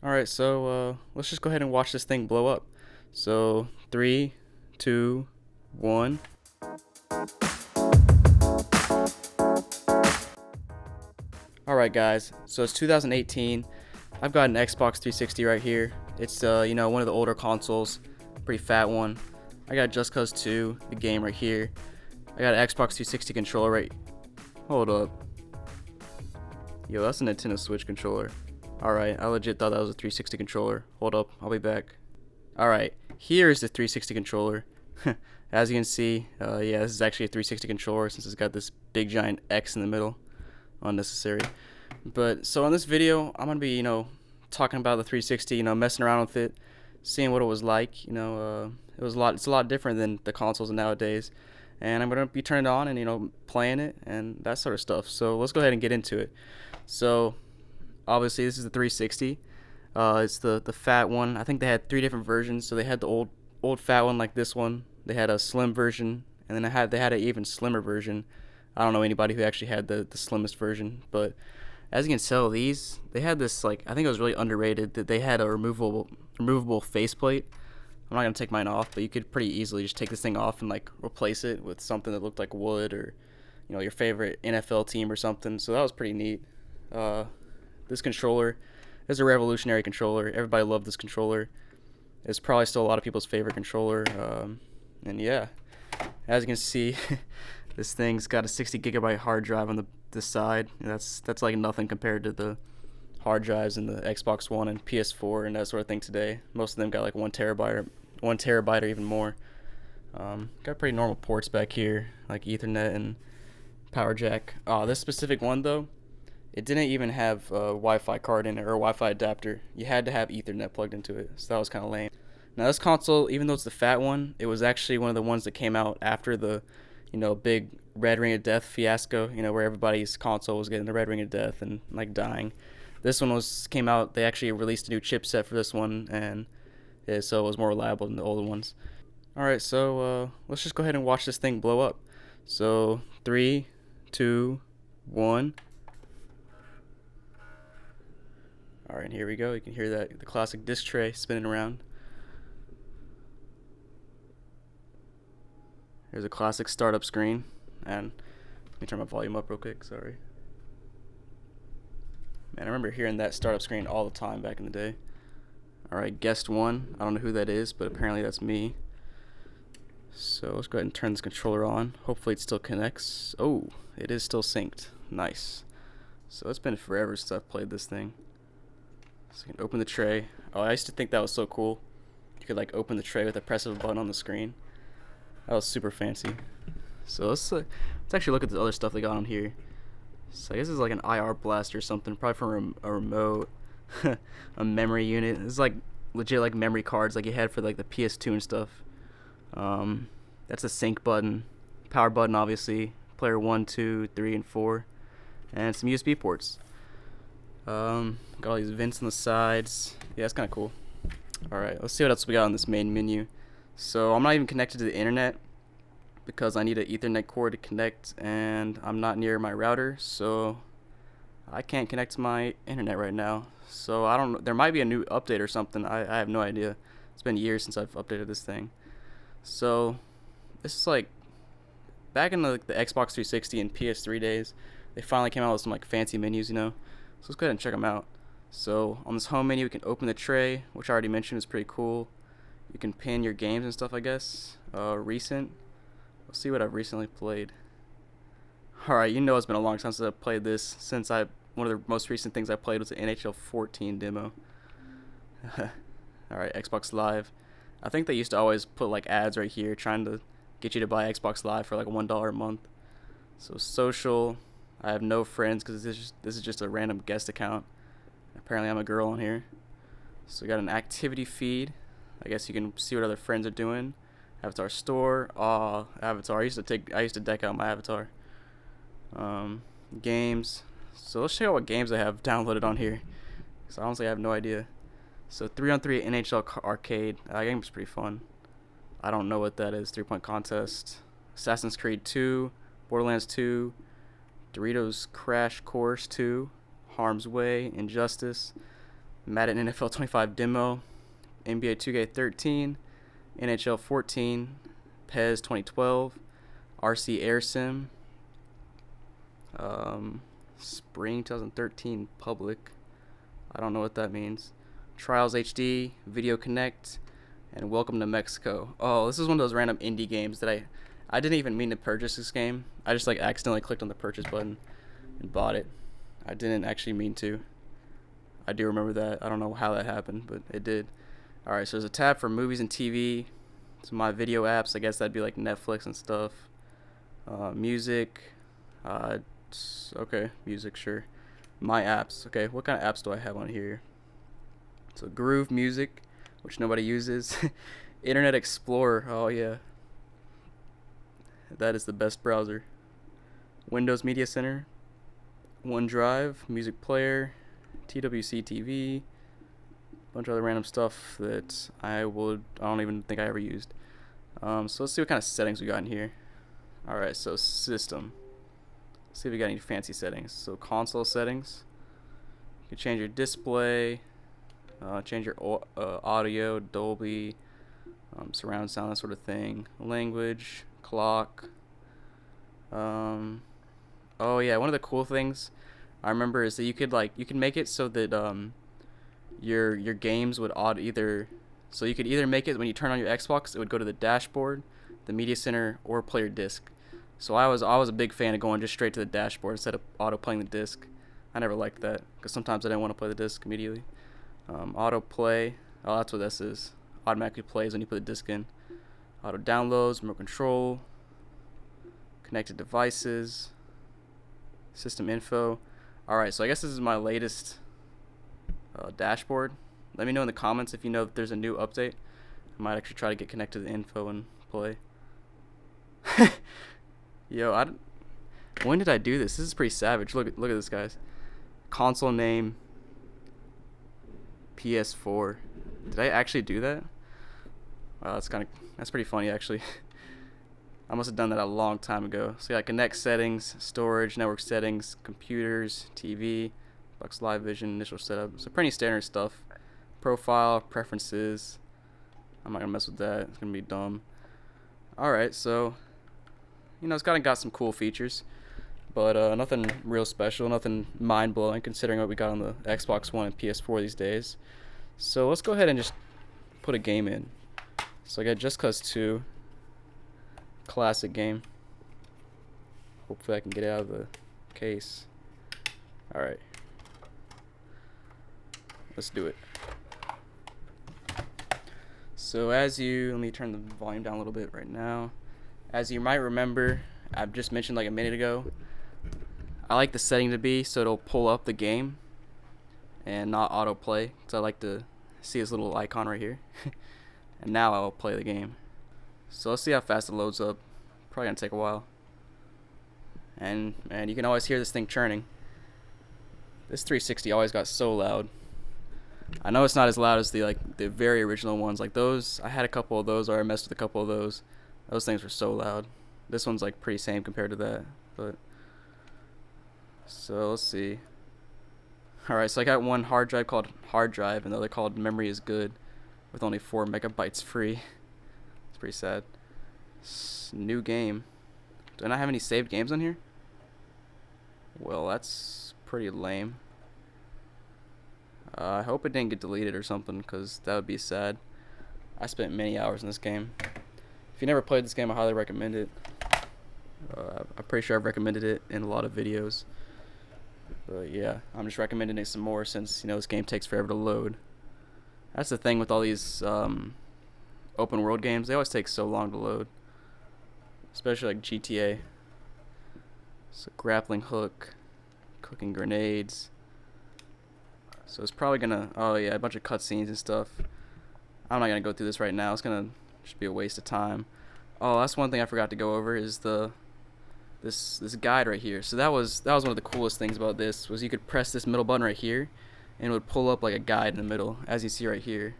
Alright, so let's just go ahead and watch this thing blow up. So, three, two, one. Alright guys, so it's 2018. I've got an Xbox 360 right here. It's one of the older consoles, pretty fat one. I got Just Cause 2, the game right here. I got an Xbox 360 controller right. Hold up. Yo, that's a Nintendo Switch controller. Alright, I legit thought that was a 360 controller. Hold up, I'll be back. Alright, here is the 360 controller. As you can see, yeah, this is actually a 360 controller since it's got this big giant X in the middle. Unnecessary. But so on this video, I'm gonna be, talking about the 360, messing around with it, seeing what it was like. It's a lot different than the consoles nowadays. And I'm gonna be turning it on and playing it and that sort of stuff. So let's go ahead and get into it. So obviously this is the 360. It's the fat one. I think they had three different versions. So they had the old fat one like this one. They had a slim version, and then they had an even slimmer version. I don't know anybody who actually had the slimmest version, but as you can tell, they had this, like, I think it was really underrated that they had a removable faceplate. I'm not gonna take mine off, but you could pretty easily just take this thing off and like replace it with something that looked like wood, or your favorite NFL team or something. So that was pretty neat. This controller is a revolutionary controller. Everybody loved this controller. It's probably still a lot of people's favorite controller. And yeah, as you can see, this thing's got a 60 gigabyte hard drive on the side. And that's like nothing compared to the hard drives in the Xbox One and PS4 and that sort of thing today. Most of them got like 1 terabyte or even more. Got pretty normal ports back here, like Ethernet and power jack. This specific one though, it didn't even have a Wi-Fi card in it or a Wi-Fi adapter. You had to have Ethernet plugged into it, so that was kind of lame. Now this console, even though it's the fat one, it was actually one of the ones that came out after the, big Red Ring of Death fiasco. Where everybody's console was getting the Red Ring of Death and like dying. This one came out. They actually released a new chipset for this one, and so it was more reliable than the older ones. All right, so let's just go ahead and watch this thing blow up. So 3, 2, 1. All right, here we go. You can hear the classic disc tray spinning around. Here's a classic startup screen, and let me turn my volume up real quick. Sorry. Man, I remember hearing that startup screen all the time back in the day. All right, guest one. I don't know who that is, but apparently that's me. So let's go ahead and turn this controller on. Hopefully it still connects. Oh, it is still synced. Nice. So it's been forever since I've played this thing. So you can open the tray. Oh, I used to think that was so cool. You could like open the tray with the press of a button on the screen. That was super fancy. So let's actually look at the other stuff they got on here. So I guess it's like an IR blaster or something, probably from a remote, a memory unit. It's like legit like memory cards like you had for like the PS2 and stuff. That's a sync button, power button obviously, player 1, 2, 3, and 4, and some USB ports. Got all these vents on the sides. Yeah, it's kind of cool. Alright, let's see what else we got on this main menu. So I'm not even connected to the internet because I need an Ethernet cord to connect, and I'm not near my router, so I can't connect to my internet right now. So I don't know. There might be a new update or something. I have no idea. It's been years since I've updated this thing. So this is like back in the Xbox 360 and PS3 days. They finally came out with some like fancy menus, So let's go ahead and check them out. So on this home menu, we can open the tray, which I already mentioned is pretty cool. You can pin your games and stuff, I guess. Recent. Let's see what I've recently played. Alright, it's been a long time since I've played this. One of the most recent things I played was the NHL 14 demo. Alright, Xbox Live. I think they used to always put like ads right here trying to get you to buy Xbox Live for like $1 a month. So social. I have no friends because this is just a random guest account. Apparently I'm a girl on here. So we got an activity feed. I guess you can see what other friends are doing. Avatar store. Avatar. I used to deck out my avatar. Games. So let's check out what games I have downloaded on here, because honestly I have no idea. So 3-on-3 NHL Arcade. That game's pretty fun. I don't know what that is. 3-point contest. Assassin's Creed 2. Borderlands 2. Doritos Crash Course 2. Harm's Way. Injustice. Madden NFL 25 demo, NBA 2K13, NHL 14, PES 2012, RC Air Sim, Spring 2013 Public. I don't know what that means. Trials HD, Video Connect, and Welcome to Mexico. Oh, this is one of those random indie games that I didn't even mean to purchase this game. I just like accidentally clicked on the purchase button and bought it. I didn't actually mean to. I do remember that. I don't know how that happened, but it did. Alright, so there's a tab for movies and TV. So my video apps, I guess that'd be like Netflix and stuff. Music. Okay, music, sure. My apps. Okay, what kind of apps do I have on here? So Groove Music, which nobody uses. Internet Explorer. Oh yeah, that is the best browser. Windows Media Center, OneDrive, Music Player, TWC TV, bunch of other random stuff that I don't even think I ever used. So let's see what kind of settings we got in here. Alright, so system. Let's see if we got any fancy settings. So console settings. You can change your display, change your audio, Dolby, surround sound, that sort of thing. Language, clock. Oh yeah, one of the cool things I remember is that you could make it so that your games would so you could either make it when you turn on your Xbox, it would go to the dashboard, the media center, or player disc. So I was a big fan of going just straight to the dashboard instead of auto playing the disc. I never liked that because sometimes I didn't want to play the disc immediately. Auto play, oh that's what this is. Automatically plays when you put the disc in. Auto downloads, remote control, connected devices, system info. Alright, so I guess this is my latest dashboard. Let me know in the comments if you know that there's a new update. I might actually try to get connected to the info and play. Yo, when did I do this? This is pretty savage. Look at this, guys. Console name PS4. Did I actually do that? Wow, that's pretty funny actually. I must have done that a long time ago. So yeah, connect settings, storage, network settings, computers, TV, Bucks Live Vision, initial setup. So pretty standard stuff. Profile, preferences. I'm not gonna mess with that. It's gonna be dumb. Alright, so it's kind of got some cool features, but nothing real special, nothing mind-blowing considering what we got on the Xbox One and PS4 these days. So let's go ahead and just put a game in. So I got Just Cause 2, classic game. Hopefully I can get it out of the case. Alright, let's do it. So let me turn the volume down a little bit right now. As you might remember, I've just mentioned like a minute ago, I like the setting to be so it'll pull up the game and not autoplay. So I like to see this little icon right here. And now I'll play the game. So let's see how fast it loads up. Probably gonna take a while. And you can always hear this thing churning. This 360 always got so loud. I know it's not as loud as the very original ones. Like those, I had a couple of those, or I messed with a couple of those. Those things were so loud. This one's like pretty same compared to that. But so let's see. Alright, so I got one hard drive called hard drive and the other called memory is good, with only 4 megabytes free. It's pretty sad. New game. Do I not have any saved games on here? Well, that's pretty lame. I hope it didn't get deleted or something, because that would be sad. I spent many hours in this game. If you never played this game, I highly recommend it. I'm pretty sure I've recommended it in a lot of videos. But yeah, I'm just recommending it some more since this game takes forever to load. That's the thing with all these open world games. They always take so long to load. Especially like GTA. So grappling hook, cooking grenades. So it's probably gonna, oh yeah, a bunch of cutscenes and stuff. I'm not gonna go through this right now. It's gonna just be a waste of time. Oh, that's one thing I forgot to go over is this guide right here. So that was one of the coolest things about this, was you could press this middle button right here and it would pull up like a guide in the middle, as you see right here.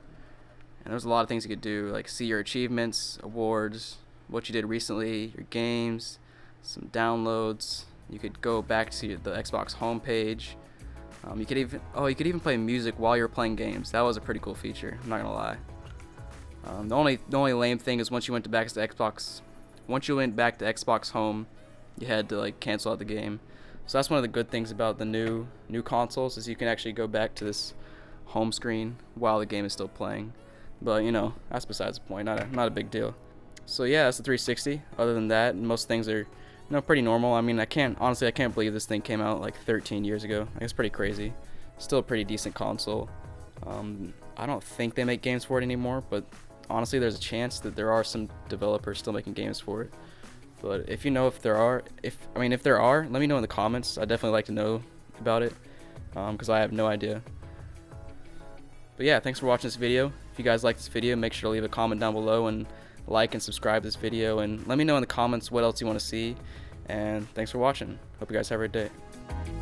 And there's a lot of things you could do, like see your achievements, awards, what you did recently, your games, some downloads. You could go back to the Xbox homepage, You could even play music while you're playing games. That was a pretty cool feature. I'm not gonna lie. The only lame thing is once you went back to Xbox Home, you had to like cancel out the game. So that's one of the good things about the new consoles is you can actually go back to this home screen while the game is still playing. But you know, that's besides the point. Not a big deal. So yeah, that's the 360. Other than that, most things are pretty normal. I mean, I can't believe this thing came out like 13 years ago. Like, it's pretty crazy. Still a pretty decent console. I don't think they make games for it anymore, but honestly, there's a chance that there are some developers still making games for it. But if there are, let me know in the comments. I'd definitely like to know about it, because I have no idea. But yeah, thanks for watching this video. If you guys like this video, make sure to leave a comment down below and like and subscribe to this video, and let me know in the comments what else you want to see. And thanks for watching. Hope you guys have a great day.